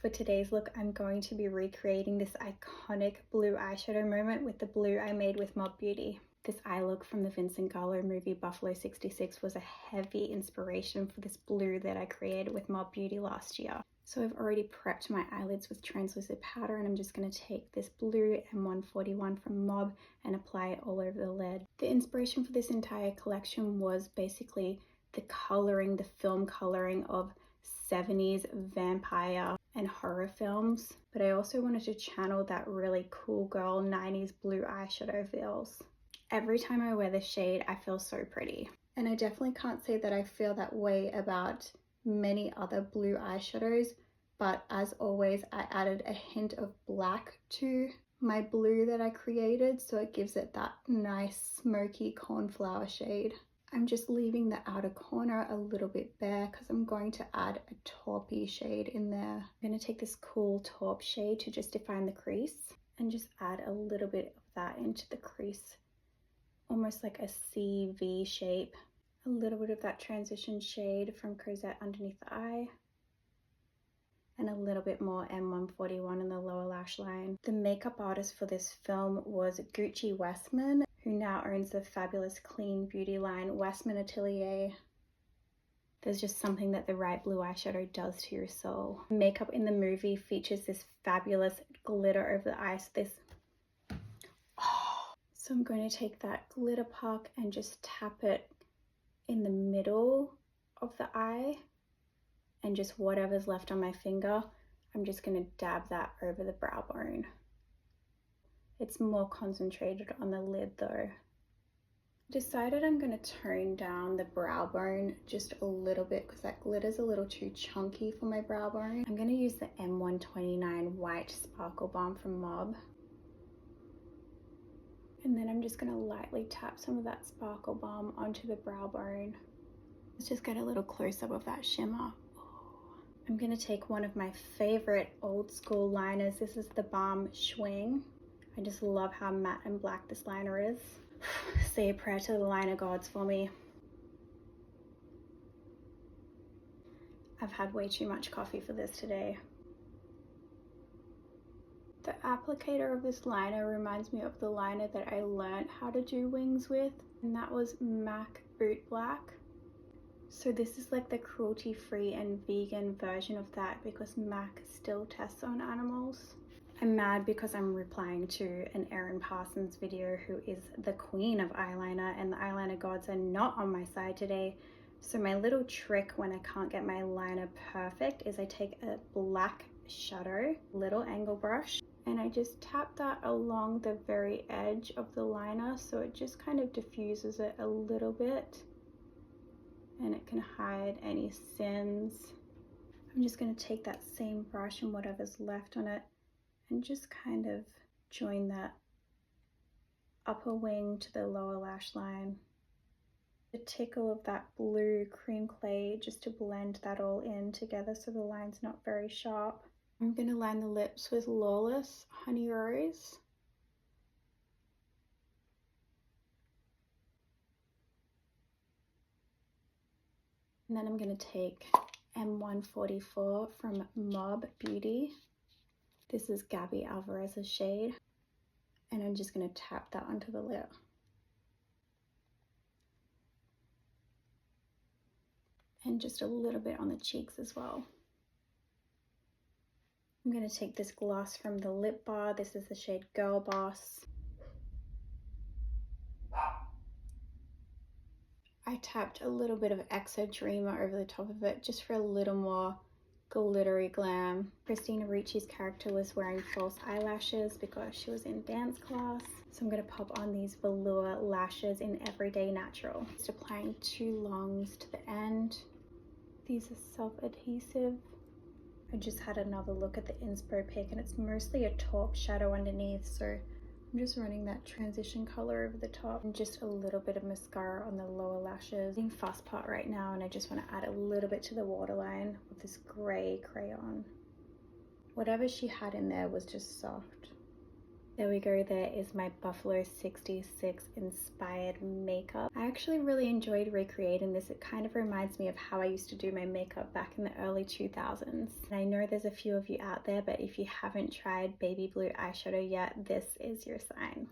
For today's look, I'm going to be recreating this iconic blue eyeshadow moment with the blue I made with Mob Beauty. This eye look from the Vincent Gallo movie Buffalo 66 was a heavy inspiration for this blue that I created with Mob Beauty last year. So I've already prepped my eyelids with translucent powder, and I'm just going to take this blue M141 from Mob and apply it all over the lid. The inspiration for this entire collection was basically the coloring, the film coloring of 70s vampire and horror films, but I also wanted to channel that really cool girl 90s blue eyeshadow feels. Every time I wear this shade, I feel so pretty. And I definitely can't say that I feel that way about many other blue eyeshadows, but as always, I added a hint of black to my blue that I created, so it gives it that nice smoky cornflower shade. I'm just leaving the outer corner a little bit bare because I'm going to add a taupey shade in there. I'm going to take this cool taupe shade to just define the crease and just add a little bit of that into the crease, almost like a CV shape. A little bit of that transition shade from Cosette underneath the eye, and a little bit more M141 in the lower lash line. The makeup artist for this film was Gucci Westman, who now owns the fabulous clean beauty line Westman Atelier. There's just something that the right blue eyeshadow does to your soul. Makeup in the movie features this fabulous glitter over the eyes. So I'm going to take that glitter puck and just tap it in the middle of the eye, and just whatever's left on my finger, I'm just going to dab that over the brow bone. It's more concentrated on the lid though. Decided I'm going to tone down the brow bone just a little bit because that glitter's a little too chunky for my brow bone. I'm going to use the M129 White Sparkle Balm from Mob. And then I'm just going to lightly tap some of that Sparkle Balm onto the brow bone. Let's just get a little close-up of that shimmer. I'm going to take one of my favorite old school liners. This is the Balm Schwing. I just love how matte and black this liner is. Say a prayer to the liner gods for me. I've had way too much coffee for this today. The applicator of this liner reminds me of the liner that I learned how to do wings with, and that was MAC Boot Black. So this is like the cruelty-free and vegan version of that because MAC still tests on animals. I'm mad because I'm replying to an Erin Parsons video, who is the queen of eyeliner, and the eyeliner gods are not on my side today. So my little trick when I can't get my liner perfect is I take a black shadow, little angle brush, and I just tap that along the very edge of the liner so it just kind of diffuses it a little bit and it can hide any sins. I'm just going to take that same brush and whatever's left on it and just kind of join that upper wing to the lower lash line. A tickle of that blue cream clay just to blend that all in together so the line's not very sharp. I'm going to line the lips with Lawless Honey Rose. And then I'm going to take M144 from Mob Beauty. This is Gabby Alvarez's shade, and I'm just going to tap that onto the lip. And just a little bit on the cheeks as well. I'm going to take this gloss from the Lip Bar. This is the shade Girl Boss. I tapped a little bit of Exo Dreamer over the top of it just for a little more glittery glam. Christina Ricci's character was wearing false eyelashes because she was in dance class. So I'm going to pop on these velour lashes in Everyday Natural. Just applying 2 longs to the end. These are self-adhesive. I just had another look at the inspo pic and it's mostly a taupe shadow underneath, so I'm just running that transition color over the top and just a little bit of mascara on the lower lashes. I'm using Fuss Pot right now and I just want to add a little bit to the waterline with this gray crayon. Whatever she had in there was just soft. There we go, there is my Buffalo 66 inspired makeup. I actually really enjoyed recreating this. It kind of reminds me of how I used to do my makeup back in the early 2000s. And I know there's a few of you out there, but if you haven't tried baby blue eyeshadow yet, this is your sign.